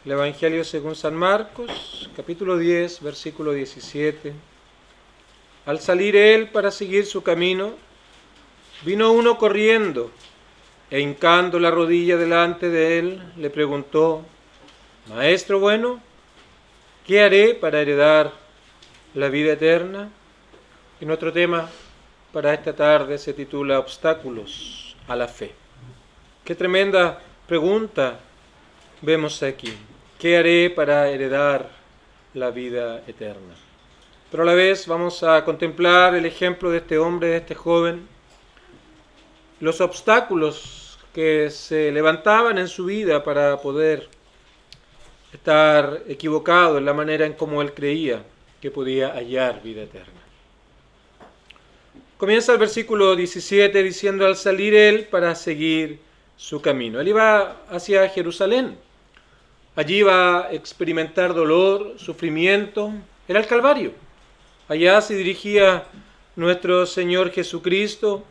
El Evangelio según San Marcos, capítulo 10, versículo 17. Al salir él para seguir su camino, vino uno corriendo e hincando la rodilla delante de él, le preguntó: Maestro bueno, ¿qué haré para heredar la vida eterna? Y nuestro tema para esta tarde se titula Obstáculos a la fe. Qué tremenda pregunta vemos aquí. ¿Qué haré para heredar la vida eterna? Pero a la vez vamos a contemplar el ejemplo de este hombre, de este joven, los obstáculos que se levantaban en su vida para poder estar equivocado en la manera en cómo él creía que podía hallar vida eterna. Comienza el versículo 17 diciendo: al salir él para seguir su camino. Él iba hacia Jerusalén. Allí iba a experimentar dolor, sufrimiento. Era el Calvario. Allá se dirigía nuestro Señor Jesucristo.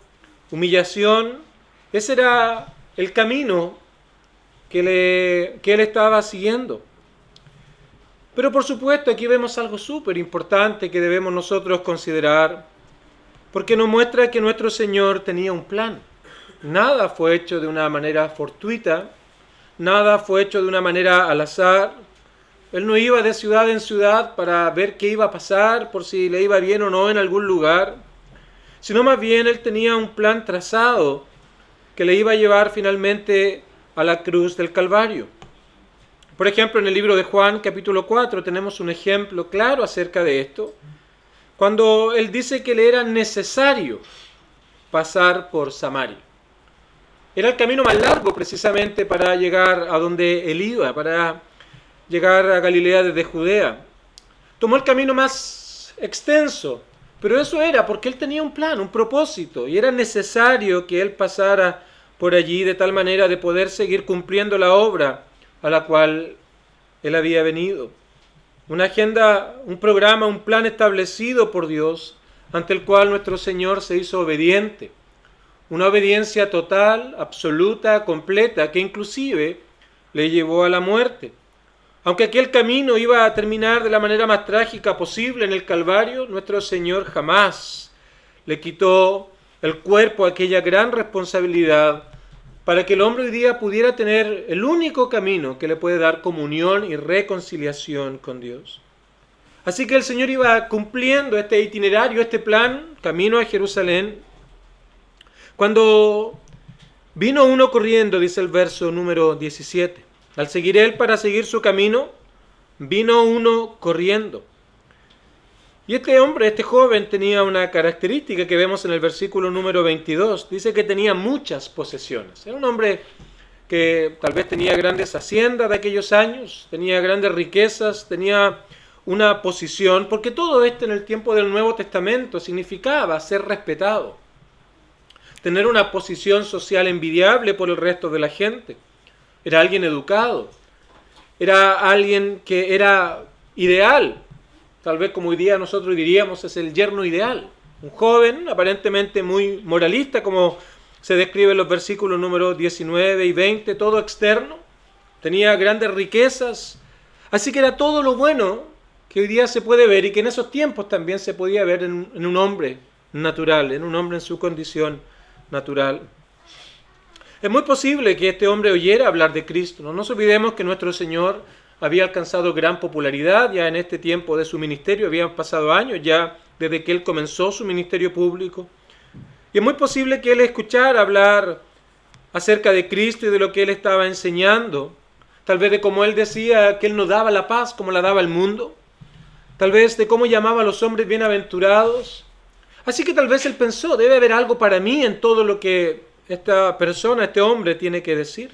Humillación. Ese era el camino que él estaba siguiendo. Pero por supuesto aquí vemos algo súper importante que debemos nosotros considerar, porque nos muestra que nuestro Señor tenía un plan. Nada fue hecho de una manera fortuita, nada fue hecho de una manera al azar. Él no iba de ciudad en ciudad para ver qué iba a pasar, por si le iba bien o no en algún lugar, sino más bien él tenía un plan trazado que le iba a llevar finalmente a la cruz del Calvario. Por ejemplo, en el libro de Juan, capítulo 4, tenemos un ejemplo claro acerca de esto, cuando él dice que le era necesario pasar por Samaria. Era el camino más largo precisamente para llegar a donde él iba, para llegar a Galilea desde Judea. Tomó el camino más extenso, pero eso era porque él tenía un plan, un propósito, y era necesario que él pasara por allí de tal manera de poder seguir cumpliendo la obra a la cual él había venido. Una agenda, un programa, un plan establecido por Dios, ante el cual nuestro Señor se hizo obediente. Una obediencia total, absoluta, completa, que inclusive le llevó a la muerte. Aunque aquel camino iba a terminar de la manera más trágica posible en el Calvario, nuestro Señor jamás le quitó el cuerpo a aquella gran responsabilidad para que el hombre hoy día pudiera tener el único camino que le puede dar comunión y reconciliación con Dios. Así que el Señor iba cumpliendo este itinerario, este plan, camino a Jerusalén, cuando vino uno corriendo, dice el verso número 17. Al seguir él para seguir su camino, vino uno corriendo. Y este hombre, este joven, tenía una característica que vemos en el versículo número 22. Dice que tenía muchas posesiones. Era un hombre que tal vez tenía grandes haciendas de aquellos años, tenía grandes riquezas, tenía una posición, porque todo esto en el tiempo del Nuevo Testamento significaba ser respetado, tener una posición social envidiable por el resto de la gente. Era alguien educado, era alguien que era ideal, tal vez como hoy día nosotros diríamos es el yerno ideal. Un joven aparentemente muy moralista, como se describe en los versículos números 19 y 20, todo externo, tenía grandes riquezas, así que era todo lo bueno que hoy día se puede ver y que en esos tiempos también se podía ver en un hombre natural, en un hombre en su condición natural. Es muy posible que este hombre oyera hablar de Cristo. No nos olvidemos que nuestro Señor había alcanzado gran popularidad ya en este tiempo de su ministerio. Habían pasado años ya desde que él comenzó su ministerio público. Y es muy posible que él escuchara hablar acerca de Cristo y de lo que él estaba enseñando. Tal vez de cómo él decía que él no daba la paz como la daba el mundo. Tal vez de cómo llamaba a los hombres bienaventurados. Así que tal vez él pensó, debe haber algo para mí en todo lo que esta persona, este hombre tiene que decir.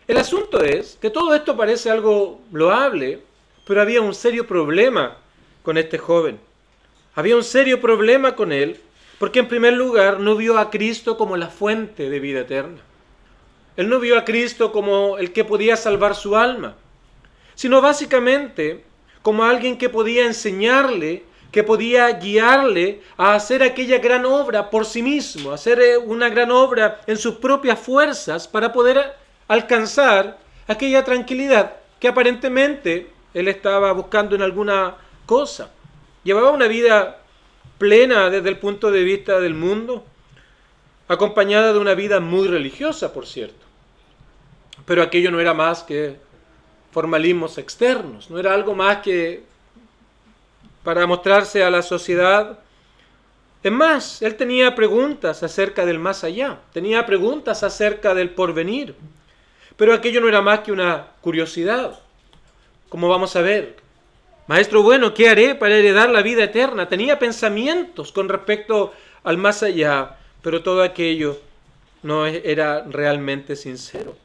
El asunto es que todo esto parece algo loable, pero había un serio problema con este joven. Había un serio problema con él, porque en primer lugar no vio a Cristo como la fuente de vida eterna. Él no vio a Cristo como el que podía salvar su alma, sino básicamente como alguien que podía enseñarle, que podía guiarle a hacer aquella gran obra por sí mismo, hacer una gran obra en sus propias fuerzas para poder alcanzar aquella tranquilidad que aparentemente él estaba buscando en alguna cosa. Llevaba una vida plena desde el punto de vista del mundo, acompañada de una vida muy religiosa, por cierto. Pero aquello no era más que formalismos externos, no era algo más que para mostrarse a la sociedad. Es más, él tenía preguntas acerca del más allá, tenía preguntas acerca del porvenir, pero aquello no era más que una curiosidad, como vamos a ver. Maestro bueno, ¿qué haré para heredar la vida eterna? Tenía pensamientos con respecto al más allá, pero todo aquello no era realmente sincero.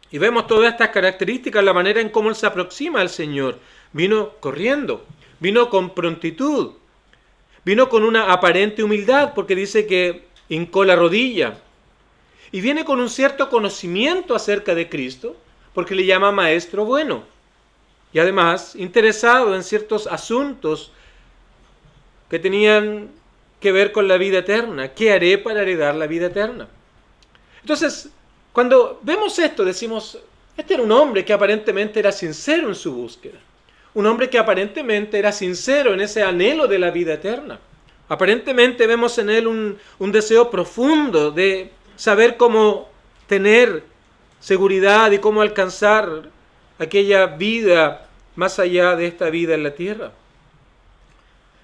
Y vemos todas estas características, la manera en cómo él se aproxima al Señor. Vino corriendo, vino con prontitud, vino con una aparente humildad, porque dice que hincó la rodilla. Y viene con un cierto conocimiento acerca de Cristo, porque le llama Maestro bueno. Y además, interesado en ciertos asuntos que tenían que ver con la vida eterna. ¿Qué haré para heredar la vida eterna? Entonces, cuando vemos esto, decimos, este era un hombre que aparentemente era sincero en su búsqueda. Un hombre que aparentemente era sincero en ese anhelo de la vida eterna. Aparentemente vemos en él un deseo profundo de saber cómo tener seguridad y cómo alcanzar aquella vida más allá de esta vida en la tierra.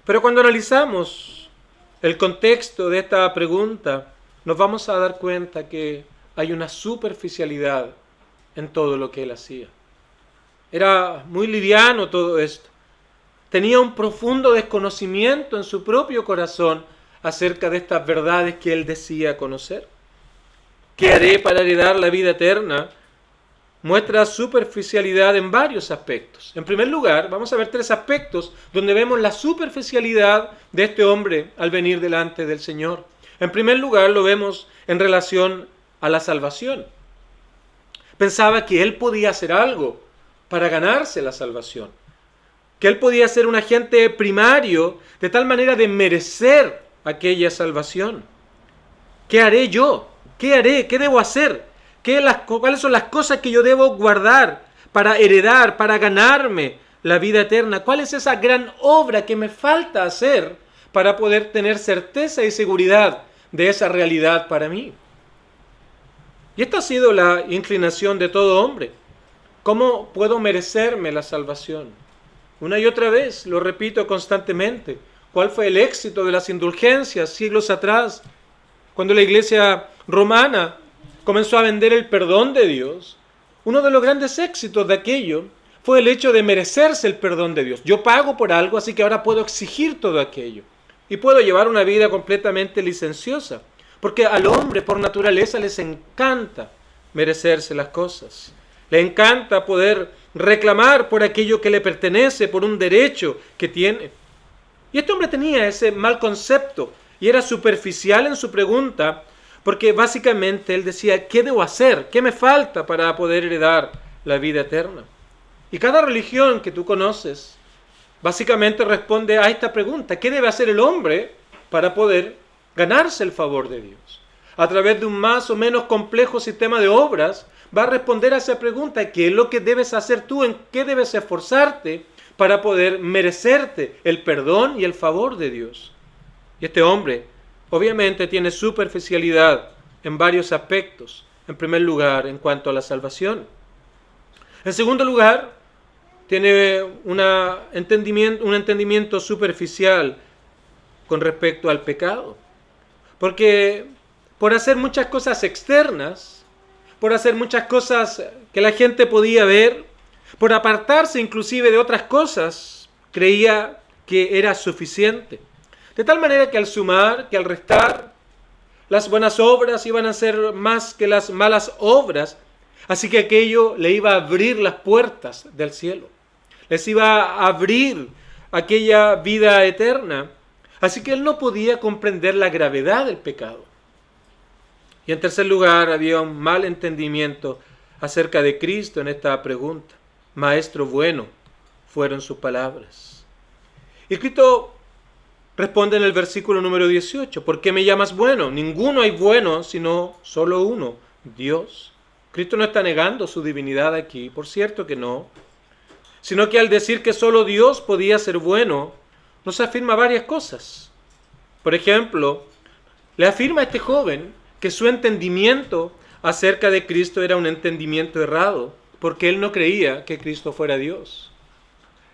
Pero cuando analizamos el contexto de esta pregunta, nos vamos a dar cuenta que hay una superficialidad en todo lo que él hacía. Era muy liviano todo esto. Tenía un profundo desconocimiento en su propio corazón acerca de estas verdades que él decía conocer. ¿Qué haré para heredar la vida eterna? Muestra superficialidad en varios aspectos. En primer lugar, vamos a ver 3 aspectos donde vemos la superficialidad de este hombre al venir delante del Señor. En primer lugar, lo vemos en relación a la salvación. Pensaba que él podía hacer algo para ganarse la salvación, que él podía ser un agente primario de tal manera de merecer aquella salvación. ¿Qué haré yo? ¿Qué haré? ¿Qué debo hacer? ¿Cuáles son las cosas que yo debo guardar para heredar, para ganarme la vida eterna? ¿Cuál es esa gran obra que me falta hacer para poder tener certeza y seguridad de esa realidad para mí? Y esta ha sido la inclinación de todo hombre. ¿Cómo puedo merecerme la salvación? Una y otra vez, lo repito constantemente. ¿Cuál fue el éxito de las indulgencias siglos atrás? Cuando la iglesia romana comenzó a vender el perdón de Dios, uno de los grandes éxitos de aquello fue el hecho de merecerse el perdón de Dios. Yo pago por algo, así que ahora puedo exigir todo aquello. Y puedo llevar una vida completamente licenciosa. Porque al hombre por naturaleza les encanta merecerse las cosas. Le encanta poder reclamar por aquello que le pertenece, por un derecho que tiene. Y este hombre tenía ese mal concepto y era superficial en su pregunta, porque básicamente él decía, ¿qué debo hacer? ¿Qué me falta para poder heredar la vida eterna? Y cada religión que tú conoces básicamente responde a esta pregunta, ¿qué debe hacer el hombre para poder ganarse el favor de Dios? A través de un más o menos complejo sistema de obras, va a responder a esa pregunta, ¿qué es lo que debes hacer tú? ¿En qué debes esforzarte para poder merecerte el perdón y el favor de Dios? Y este hombre obviamente tiene superficialidad en varios aspectos. En primer lugar, en cuanto a la salvación. En segundo lugar, tiene un entendimiento superficial con respecto al pecado. Porque por hacer muchas cosas externas, por hacer muchas cosas que la gente podía ver, por apartarse inclusive de otras cosas, creía que era suficiente. De tal manera que al sumar, que al restar, las buenas obras iban a ser más que las malas obras, así que aquello le iba a abrir las puertas del cielo. Les iba a abrir aquella vida eterna. Así que él no podía comprender la gravedad del pecado. Y en tercer lugar, había un mal entendimiento acerca de Cristo en esta pregunta. Maestro bueno, fueron sus palabras. Y Cristo responde en el versículo número 18, ¿por qué me llamas bueno? Ninguno hay bueno, sino solo uno, Dios. Cristo no está negando su divinidad aquí, por cierto que no, sino que al decir que solo Dios podía ser bueno, nos afirma varias cosas. Por ejemplo, le afirma a este joven que su entendimiento acerca de Cristo era un entendimiento errado, porque él no creía que Cristo fuera Dios.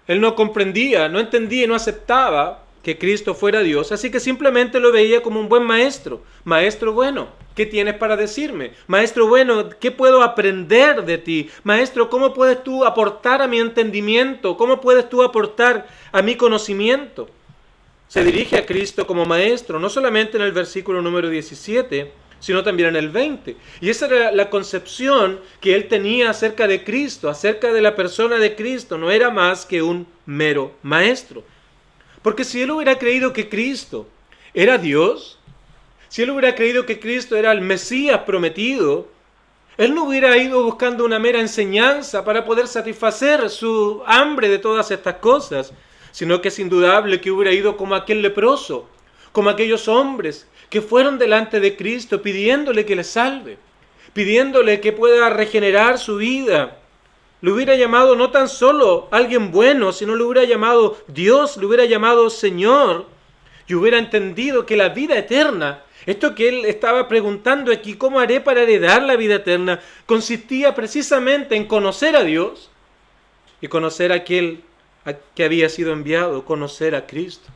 Él no comprendía, no entendía y no aceptaba que Cristo fuera Dios, así que simplemente lo veía como un buen maestro. Maestro bueno, ¿qué tienes para decirme? Maestro bueno, ¿qué puedo aprender de ti? Maestro, ¿cómo puedes tú aportar a mi entendimiento? ¿Cómo puedes tú aportar a mi conocimiento? Se dirige a Cristo como maestro, no solamente en el versículo número 17, sino también en el 20. Y esa era la concepción que él tenía acerca de Cristo, acerca de la persona de Cristo. No era más que un mero maestro. Porque si él hubiera creído que Cristo era Dios, si él hubiera creído que Cristo era el Mesías prometido, él no hubiera ido buscando una mera enseñanza para poder satisfacer su hambre de todas estas cosas, sino que es indudable que hubiera ido como aquel leproso, como aquellos hombres que fueron delante de Cristo pidiéndole que le salve, pidiéndole que pueda regenerar su vida. Le hubiera llamado no tan solo alguien bueno, sino le hubiera llamado Dios, le hubiera llamado Señor, y hubiera entendido que la vida eterna, esto que él estaba preguntando aquí, ¿cómo haré para heredar la vida eterna?, consistía precisamente en conocer a Dios y conocer a aquel que había sido enviado, conocer a Cristo.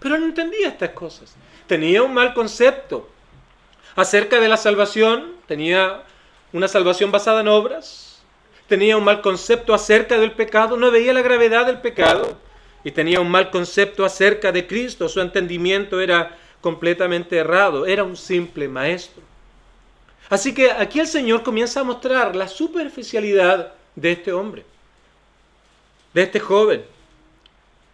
Pero no entendía estas cosas. Tenía un mal concepto acerca de la salvación, tenía una salvación basada en obras, tenía un mal concepto acerca del pecado, no veía la gravedad del pecado y tenía un mal concepto acerca de Cristo. Su entendimiento era completamente errado, era un simple maestro. Así que aquí el Señor comienza a mostrar la superficialidad de este hombre, de este joven,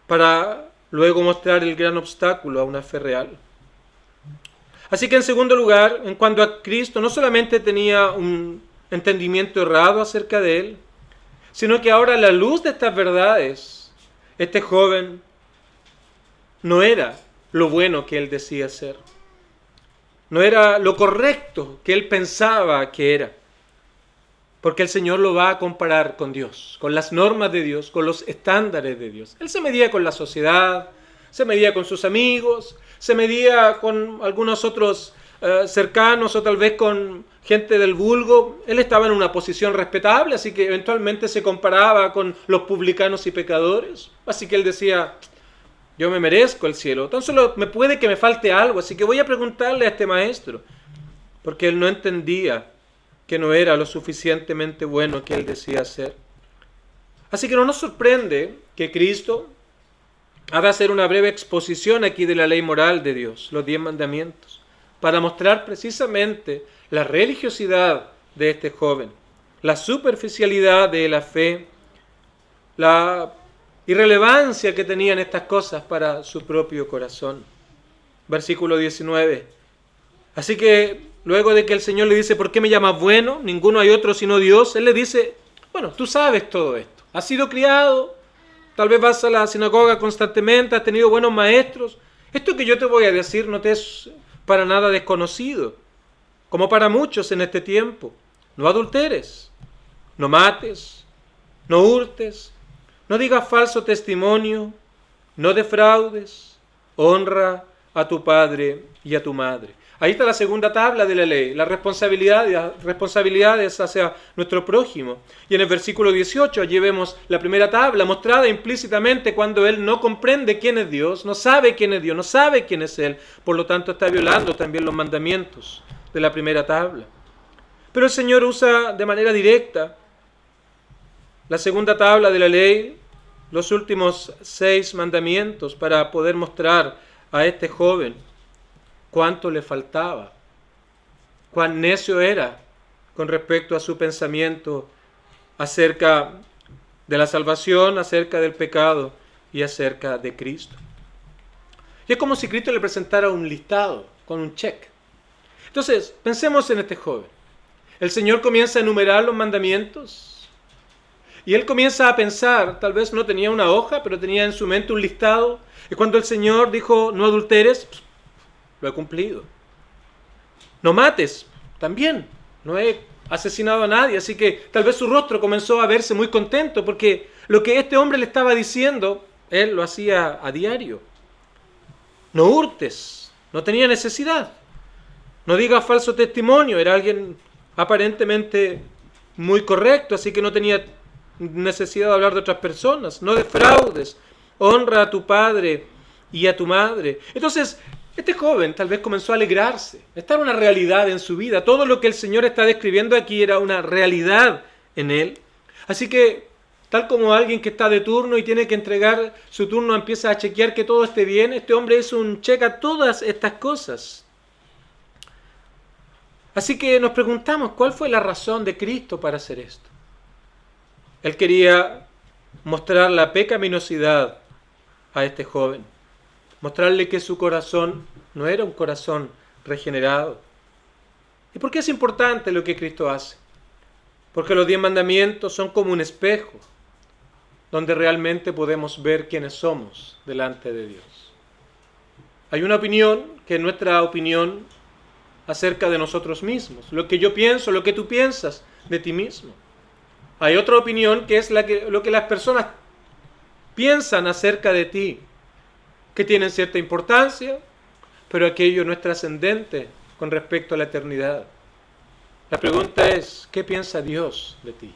para luego mostrar el gran obstáculo a una fe real. Así que en segundo lugar, en cuanto a Cristo, no solamente tenía un entendimiento errado acerca de él, sino que ahora a la luz de estas verdades, este joven no era lo bueno que él decía ser. No era lo correcto que él pensaba que era. Porque el Señor lo va a comparar con Dios, con las normas de Dios, con los estándares de Dios. Él se medía con la sociedad, se medía con sus amigos, se medía con algunos otros cercanos o tal vez con gente del vulgo. Él estaba en una posición respetable, así que eventualmente se comparaba con los publicanos y pecadores. Así que él decía, yo me merezco el cielo, tan solo me puede que me falte algo, así que voy a preguntarle a este maestro, porque él no entendía que no era lo suficientemente bueno que él decía ser. Así que no nos sorprende que Cristo ha de hacer una breve exposición aquí de la ley moral de Dios, los 10 mandamientos, para mostrar precisamente la religiosidad de este joven, la superficialidad de la fe, la irrelevancia que tenían estas cosas para su propio corazón. Versículo 19. Así que luego de que el Señor le dice, ¿por qué me llamas bueno? Ninguno hay otro sino Dios. Él le dice, bueno, tú sabes todo esto. Has sido criado, tal vez vas a la sinagoga constantemente, has tenido buenos maestros. Esto que yo te voy a decir no te es para nada desconocido, como para muchos en este tiempo. No adulteres, no mates, no hurtes, no digas falso testimonio, no defraudes, honra a tu padre y a tu madre. Ahí está la segunda tabla de la ley, las responsabilidades hacia nuestro prójimo. Y en el versículo 18 allí vemos la primera tabla mostrada implícitamente cuando él no comprende quién es Dios, no sabe quién es Dios, no sabe quién es Él. Por lo tanto está violando también los mandamientos de la primera tabla. Pero el Señor usa de manera directa la segunda tabla de la ley, los últimos 6 mandamientos, para poder mostrar a este joven cuánto le faltaba, cuán necio era con respecto a su pensamiento acerca de la salvación, acerca del pecado y acerca de Cristo. Y es como si Cristo le presentara un listado con un check. Entonces, pensemos en este joven. El Señor comienza a enumerar los mandamientos y él comienza a pensar, tal vez no tenía una hoja, pero tenía en su mente un listado. Y cuando el Señor dijo, no adulteres, lo he cumplido. No mates, también, lo he asesinado a nadie, así que tal vez su rostro comenzó a verse muy contento porque lo que este hombre le estaba diciendo, él lo hacía a diario. No hurtes, no tenía necesidad. No digas falso testimonio, era alguien aparentemente muy correcto, así que no tenía necesidad de hablar de otras personas. No defraudes, honra a tu padre y a tu madre. Entonces, este joven tal vez comenzó a alegrarse. Esta era una realidad en su vida. Todo lo que el Señor está describiendo aquí era una realidad en él. Así que, tal como alguien que está de turno y tiene que entregar su turno, empieza a chequear que todo esté bien, este hombre hizo un check a todas estas cosas. Así que nos preguntamos, ¿cuál fue la razón de Cristo para hacer esto? Él quería mostrar la pecaminosidad a este joven, mostrarle que su corazón no era un corazón regenerado. ¿Y por qué es importante lo que Cristo hace? Porque los 10 mandamientos son como un espejo, donde realmente podemos ver quiénes somos delante de Dios. Hay una opinión que es nuestra opinión acerca de nosotros mismos, lo que yo pienso, lo que tú piensas de ti mismo. Hay otra opinión que es lo que las personas piensan acerca de ti, que tienen cierta importancia, pero aquello no es trascendente con respecto a la eternidad. La pregunta es, ¿qué piensa Dios de ti?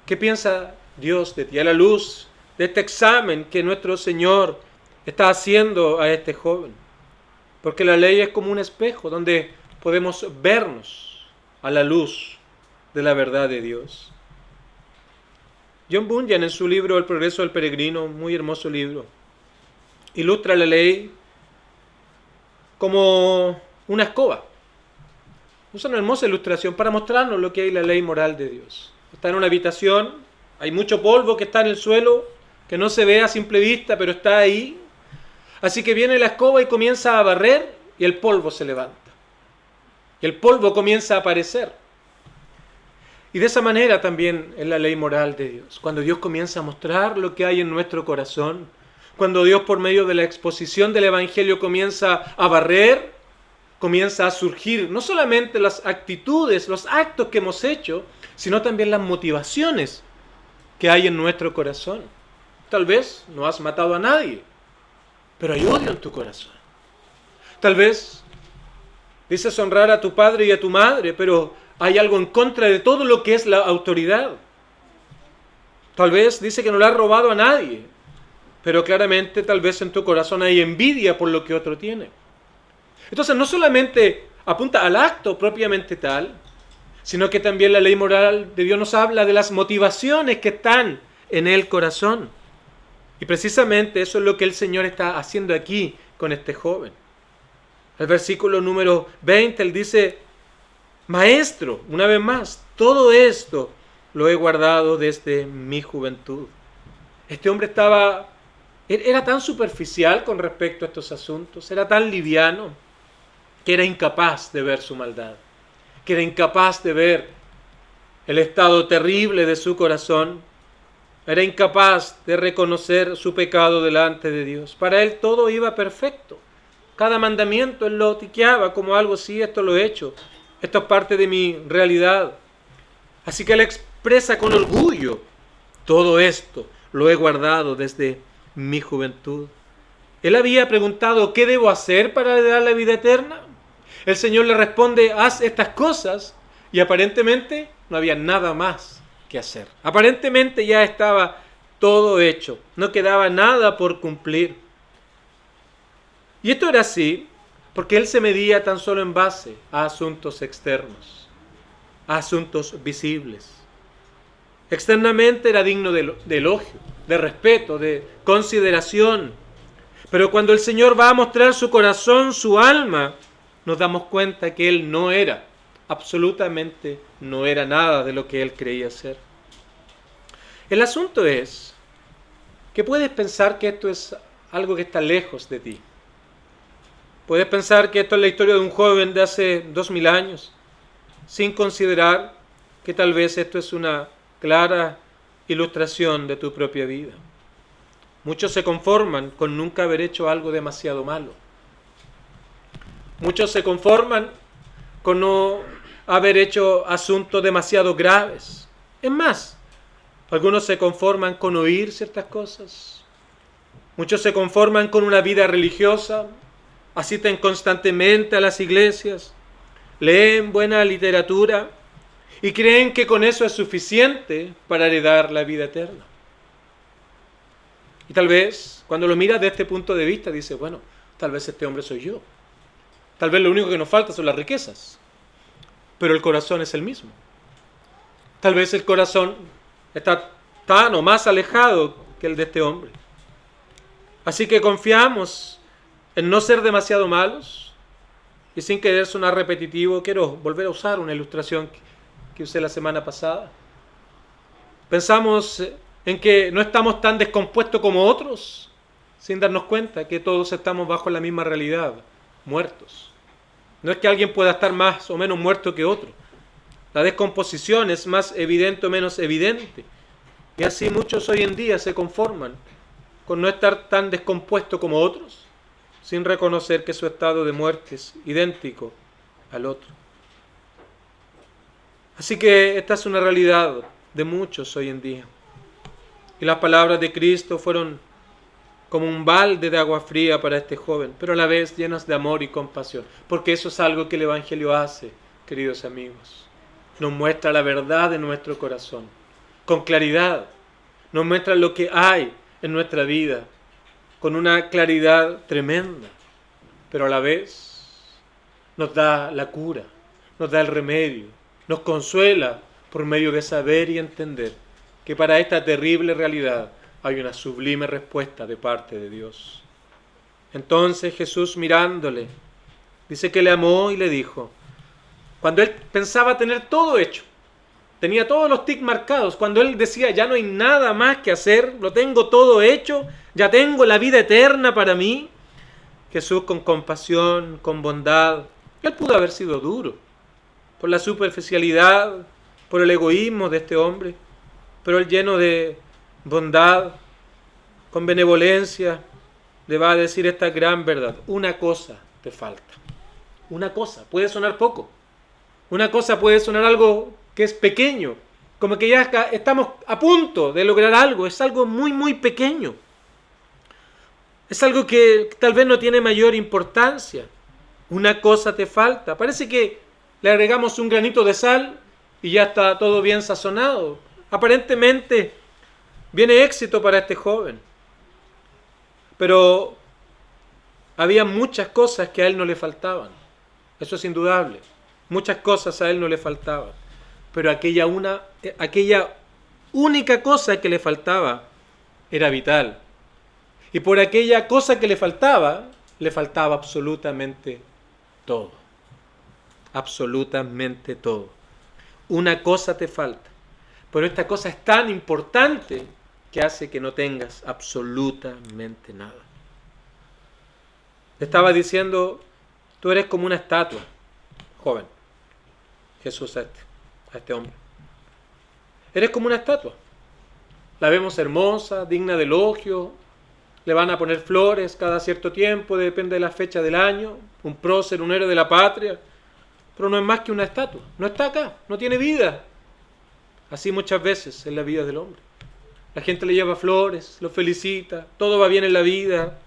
¿Qué piensa Dios de ti? A la luz de este examen que nuestro Señor está haciendo a este joven. Porque la ley es como un espejo donde podemos vernos a la luz de la verdad de Dios. John Bunyan, en su libro El progreso del peregrino, muy hermoso libro, ilustra la ley como una escoba. Es una hermosa ilustración para mostrarnos lo que hay en la ley moral de Dios. Está en una habitación, hay mucho polvo que está en el suelo, que no se ve a simple vista, pero está ahí. Así que viene la escoba y comienza a barrer y el polvo se levanta. Y el polvo comienza a aparecer. Y de esa manera también es la ley moral de Dios. Cuando Dios comienza a mostrar lo que hay en nuestro corazón, cuando Dios por medio de la exposición del Evangelio comienza a barrer, comienza a surgir no solamente las actitudes, los actos que hemos hecho, sino también las motivaciones que hay en nuestro corazón. Tal vez no has matado a nadie, pero hay odio en tu corazón. Tal vez dices honrar a tu padre y a tu madre, pero hay algo en contra de todo lo que es la autoridad. Tal vez dice que no le has robado a nadie, pero claramente tal vez en tu corazón hay envidia por lo que otro tiene. Entonces no solamente apunta al acto propiamente tal, sino que también la ley moral de Dios nos habla de las motivaciones que están en el corazón. Y precisamente eso es lo que el Señor está haciendo aquí con este joven. El versículo número 20, él dice, Maestro, una vez más, todo esto lo he guardado desde mi juventud. Este hombre era tan superficial con respecto a estos asuntos, era tan liviano, que era incapaz de ver su maldad, que era incapaz de ver el estado terrible de su corazón, era incapaz de reconocer su pecado delante de Dios. Para él todo iba perfecto. Cada mandamiento él lo tiqueaba como algo, sí, esto lo he hecho, esto es parte de mi realidad. Así que él expresa con orgullo, todo esto lo he guardado desde mi juventud. Él había preguntado, ¿qué debo hacer para heredar la vida eterna? El Señor le responde, haz estas cosas, y aparentemente no había nada más que hacer. Aparentemente ya estaba todo hecho, no quedaba nada por cumplir. Y esto era así porque él se medía tan solo en base a asuntos externos, a asuntos visibles. Externamente era digno de elogio, de respeto, de consideración. Pero cuando el Señor va a mostrar su corazón, su alma, nos damos cuenta que él no era, absolutamente no era nada de lo que él creía ser. El asunto es que puedes pensar que esto es algo que está lejos de ti. Puedes pensar que esto es la historia de un joven de hace 2000 años, sin considerar que tal vez esto es una clara ilustración de tu propia vida. Muchos se conforman con nunca haber hecho algo demasiado malo. Muchos se conforman con no haber hecho asuntos demasiado graves. Es más, algunos se conforman con oír ciertas cosas. Muchos se conforman con una vida religiosa, asisten constantemente a las iglesias, leen buena literatura y creen que con eso es suficiente para heredar la vida eterna. Y tal vez, cuando lo miras de este punto de vista, dices, bueno, tal vez este hombre soy yo. Tal vez lo único que nos falta son las riquezas. Pero el corazón es el mismo. Tal vez el corazón está tan o más alejado que el de este hombre. Así que confiamos en no ser demasiado malos. Y sin querer sonar repetitivo, quiero volver a usar una ilustración que usé la semana pasada. Pensamos en que no estamos tan descompuestos como otros, sin darnos cuenta que todos estamos bajo la misma realidad, muertos. No es que alguien pueda estar más o menos muerto que otro. La descomposición es más evidente o menos evidente. Y así muchos hoy en día se conforman con no estar tan descompuesto como otros, sin reconocer que su estado de muerte es idéntico al otro. Así que esta es una realidad de muchos hoy en día. Y las palabras de Cristo fueron como un balde de agua fría para este joven, pero a la vez llenas de amor y compasión, porque eso es algo que el Evangelio hace, queridos amigos. Nos muestra la verdad de nuestro corazón, con claridad. Nos muestra lo que hay en nuestra vida, con una claridad tremenda, pero a la vez nos da la cura, nos da el remedio, nos consuela por medio de saber y entender que para esta terrible realidad hay una sublime respuesta de parte de Dios. Entonces Jesús, mirándole, dice que le amó y le dijo, cuando él pensaba tener todo hecho, tenía todos los tics marcados, cuando él decía ya no hay nada más que hacer, lo tengo todo hecho, ya tengo la vida eterna para mí, Jesús con compasión, con bondad, él pudo haber sido duro por la superficialidad, por el egoísmo de este hombre, pero él lleno de bondad, con benevolencia, le va a decir esta gran verdad. Una cosa te falta. Una cosa, puede sonar poco. Una cosa puede sonar algo que es pequeño, como que ya estamos a punto de lograr algo. Es algo muy, muy pequeño. Es algo que tal vez no tiene mayor importancia. Una cosa te falta. Parece que le agregamos un granito de sal y ya está todo bien sazonado. Aparentemente viene éxito para este joven. Pero había muchas cosas que a él no le faltaban. Eso es indudable. Muchas cosas a él no le faltaban. Pero aquella única cosa que le faltaba era vital. Y por aquella cosa que le faltaba absolutamente todo. Absolutamente todo. Una cosa te falta. Pero esta cosa es tan importante que hace que no tengas absolutamente nada. Le estaba diciendo, tú eres como una estatua, joven. Jesús a este hombre. Eres como una estatua. La vemos hermosa, digna de elogio. Le van a poner flores cada cierto tiempo, depende de la fecha del año. Un prócer, un héroe de la patria. Pero no es más que una estatua. No está acá, no tiene vida. Así muchas veces en la vida del hombre. La gente le lleva flores, lo felicita, todo va bien en la vida,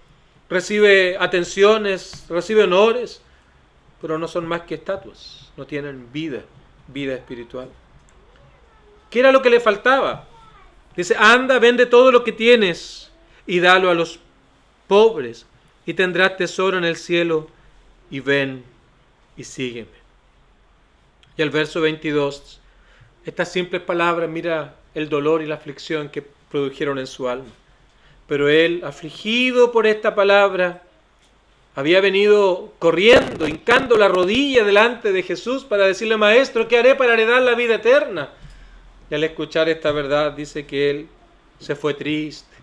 recibe atenciones, recibe honores, pero no son más que estatuas, no tienen vida espiritual. ¿Qué era lo que le faltaba? Dice, anda, vende todo lo que tienes y dalo a los pobres y tendrás tesoro en el cielo y ven y sígueme. Y el verso 22, estas simples palabras, mira el dolor y la aflicción que produjeron en su alma. Pero él, afligido por esta palabra, había venido corriendo, hincando la rodilla delante de Jesús para decirle, Maestro, ¿qué haré para heredar la vida eterna? Y al escuchar esta verdad dice que él se fue triste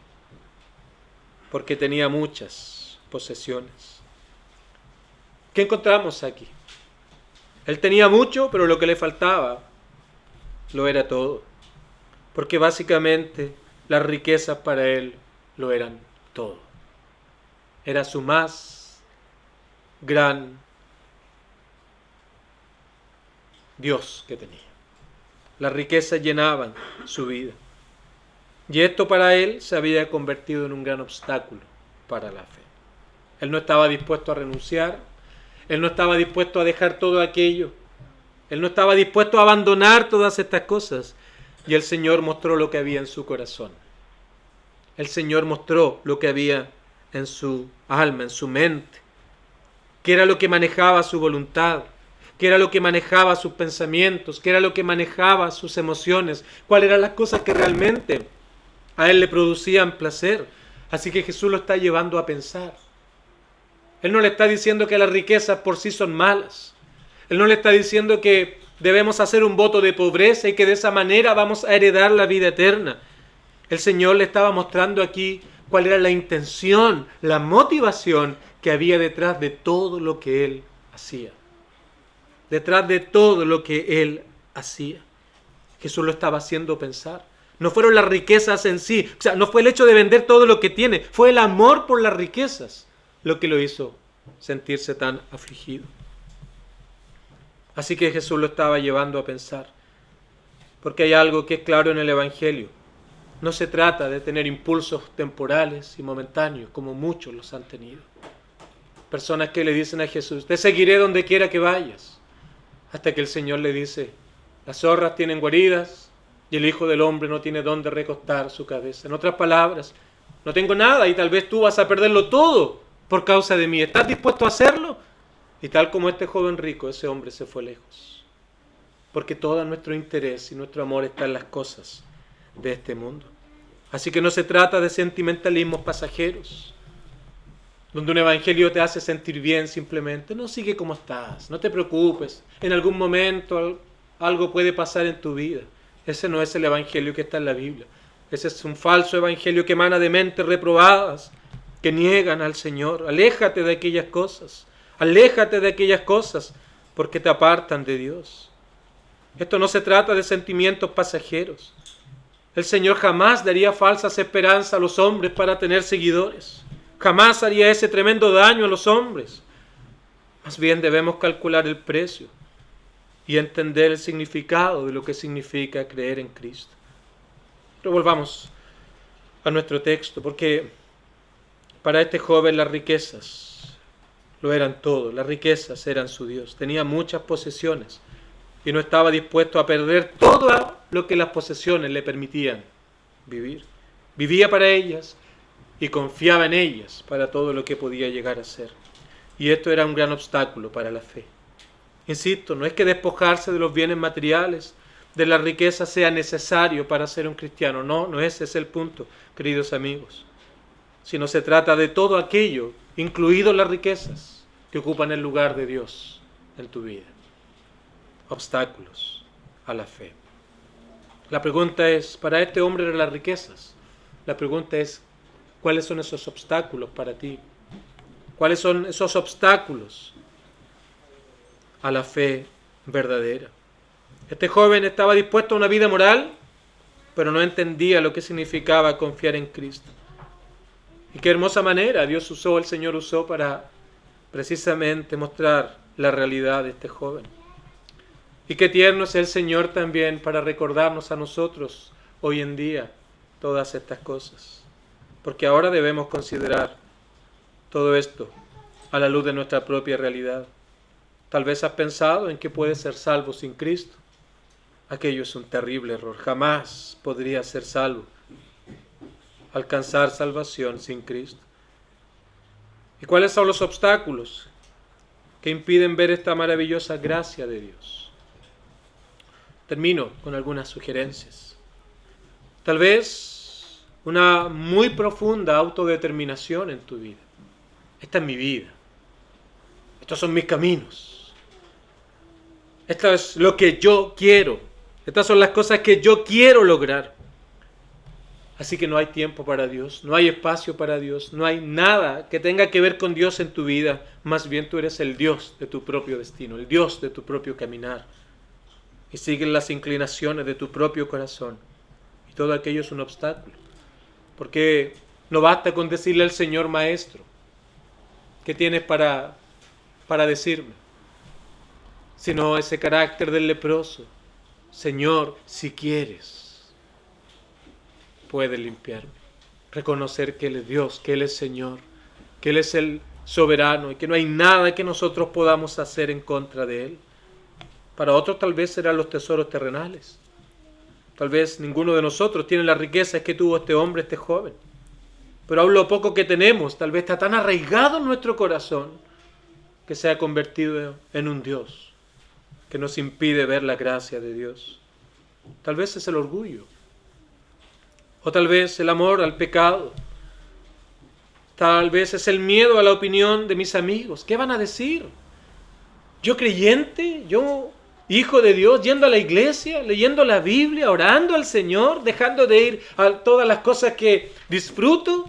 porque tenía muchas posesiones. ¿Qué encontramos aquí? Él tenía mucho, pero lo que le faltaba lo era todo. Porque básicamente las riquezas para él lo eran todo. Era su más gran Dios que tenía. Las riquezas llenaban su vida. Y esto para él se había convertido en un gran obstáculo para la fe. Él no estaba dispuesto a renunciar. Él no estaba dispuesto a dejar todo aquello. Él no estaba dispuesto a abandonar todas estas cosas. Y el Señor mostró lo que había en su corazón. El Señor mostró lo que había en su alma, en su mente. Qué era lo que manejaba su voluntad. Qué era lo que manejaba sus pensamientos. Qué era lo que manejaba sus emociones. Cuáles eran las cosas que realmente a él le producían placer. Así que Jesús lo está llevando a pensar. Él no le está diciendo que las riquezas por sí son malas. Él no le está diciendo que debemos hacer un voto de pobreza y que de esa manera vamos a heredar la vida eterna. El Señor le estaba mostrando aquí cuál era la intención, la motivación que había detrás de todo lo que él hacía. Detrás de todo lo que él hacía. Jesús lo estaba haciendo pensar. No fueron las riquezas en sí, o sea, no fue el hecho de vender todo lo que tiene, fue el amor por las riquezas lo que lo hizo sentirse tan afligido. Así que Jesús lo estaba llevando a pensar, porque hay algo que es claro en el Evangelio. No se trata de tener impulsos temporales y momentáneos, como muchos los han tenido. Personas que le dicen a Jesús, te seguiré donde quiera que vayas, hasta que el Señor le dice, las zorras tienen guaridas, y el Hijo del Hombre no tiene dónde recostar su cabeza. En otras palabras, no tengo nada y tal vez tú vas a perderlo todo por causa de mí. ¿Estás dispuesto a hacerlo? Y tal como este joven rico, ese hombre se fue lejos. Porque todo nuestro interés y nuestro amor está en las cosas de este mundo. Así que no se trata de sentimentalismos pasajeros, donde un evangelio te hace sentir bien simplemente. No, sigue como estás, no te preocupes. En algún momento algo puede pasar en tu vida. Ese no es el evangelio que está en la Biblia. Ese es un falso evangelio que emana de mentes reprobadas, que niegan al Señor. Aléjate de aquellas cosas. Aléjate de aquellas cosas, porque te apartan de Dios. Esto no se trata de sentimientos pasajeros. El Señor jamás daría falsas esperanzas a los hombres para tener seguidores. Jamás haría ese tremendo daño a los hombres. Más bien debemos calcular el precio y entender el significado de lo que significa creer en Cristo. Pero volvamos a nuestro texto, porque para este joven las riquezas lo eran todo. Las riquezas eran su Dios. Tenía muchas posesiones y no estaba dispuesto a perder todo lo que las posesiones le permitían vivir. Vivía para ellas y confiaba en ellas para todo lo que podía llegar a ser. Y esto era un gran obstáculo para la fe. Insisto, no es que despojarse de los bienes materiales, de la riqueza sea necesario para ser un cristiano. No ese es el punto, queridos amigos. Sino se trata de todo aquello, incluido las riquezas, que ocupan el lugar de Dios en tu vida. Obstáculos a la fe. La pregunta es, para este hombre de las riquezas, la pregunta es, ¿cuáles son esos obstáculos para ti? ¿Cuáles son esos obstáculos a la fe verdadera? Este joven estaba dispuesto a una vida moral, pero no entendía lo que significaba confiar en Cristo. Y qué hermosa manera el Señor usó para precisamente mostrar la realidad de este joven. Y qué tierno es el Señor también para recordarnos a nosotros hoy en día todas estas cosas. Porque ahora debemos considerar todo esto a la luz de nuestra propia realidad. Tal vez has pensado en que puedes ser salvo sin Cristo. Aquello es un terrible error. Jamás podría ser salvo, alcanzar salvación sin Cristo. ¿Y cuáles son los obstáculos que impiden ver esta maravillosa gracia de Dios? Termino con algunas sugerencias. Tal vez una muy profunda autodeterminación en tu vida. Esta es mi vida. Estos son mis caminos. Esto es lo que yo quiero. Estas son las cosas que yo quiero lograr. Así que no hay tiempo para Dios, no hay espacio para Dios, no hay nada que tenga que ver con Dios en tu vida. Más bien tú eres el Dios de tu propio destino, el Dios de tu propio caminar. Y sigues las inclinaciones de tu propio corazón. Y todo aquello es un obstáculo. Porque no basta con decirle al Señor Maestro, ¿qué tienes para decirme? sino ese carácter del leproso. Señor, si quieres, puedes limpiarme. Reconocer que Él es Dios, que Él es Señor, que Él es el soberano y que no hay nada que nosotros podamos hacer en contra de Él. Para otros tal vez serán los tesoros terrenales. Tal vez ninguno de nosotros tiene las riquezas que tuvo este hombre, este joven. Pero aún lo poco que tenemos tal vez está tan arraigado en nuestro corazón que se ha convertido en un Dios que nos impide ver la gracia de Dios. Tal vez es el orgullo. O tal vez el amor al pecado. Tal vez es el miedo a la opinión de mis amigos. ¿Qué van a decir? Yo creyente, yo hijo de Dios, yendo a la iglesia, leyendo la Biblia, orando al Señor, dejando de ir a todas las cosas que disfruto.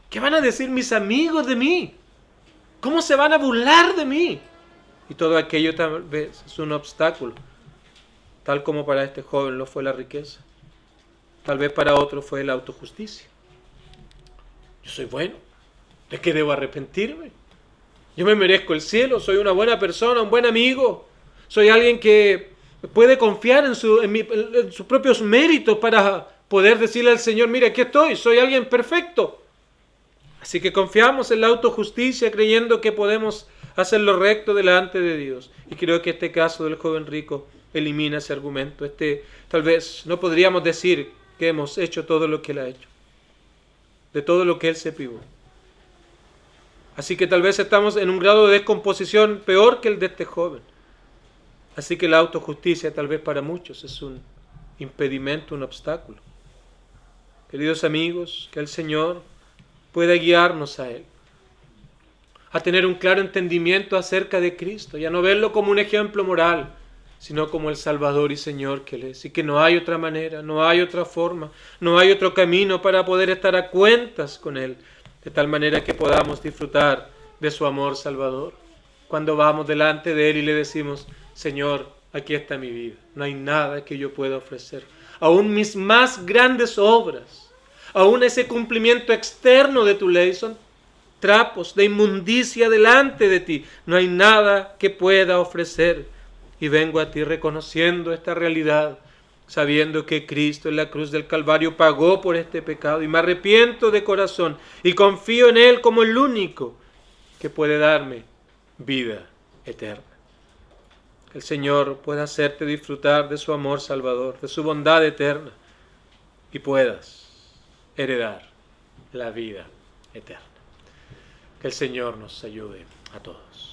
¿Qué van a decir mis amigos de mí? ¿Cómo se van a burlar de mí? Y todo aquello tal vez es un obstáculo, tal como para este joven lo fue la riqueza. Tal vez para otro fue la autojusticia. Yo soy bueno, ¿de qué debo arrepentirme? Yo me merezco el cielo, soy una buena persona, un buen amigo. Soy alguien que puede confiar en sus propios méritos para poder decirle al Señor, mira, aquí estoy, soy alguien perfecto. Así que confiamos en la autojusticia creyendo que podemos hacer lo recto delante de Dios. Y creo que este caso del joven rico elimina ese argumento. Tal vez no podríamos decir que hemos hecho todo lo que Él ha hecho, de todo lo que Él se privó. Así que tal vez estamos en un grado de descomposición peor que el de este joven. Así que la autojusticia tal vez para muchos es un impedimento, un obstáculo. Queridos amigos, que el Señor pueda guiarnos a Él, a tener un claro entendimiento acerca de Cristo y a no verlo como un ejemplo moral, sino como el Salvador y Señor que Él es. Y que no hay otra manera, no hay otra forma, no hay otro camino para poder estar a cuentas con Él, de tal manera que podamos disfrutar de su amor salvador. Cuando vamos delante de Él y le decimos, Señor, aquí está mi vida, no hay nada que yo pueda ofrecer. Aún mis más grandes obras, aún ese cumplimiento externo de tu ley son trapos de inmundicia delante de ti. No hay nada que pueda ofrecer. Y vengo a ti reconociendo esta realidad, sabiendo que Cristo en la cruz del Calvario pagó por este pecado. Y me arrepiento de corazón y confío en Él como el único que puede darme vida eterna. Que el Señor pueda hacerte disfrutar de su amor salvador, de su bondad eterna, y puedas heredar la vida eterna. Que el Señor nos ayude a todos.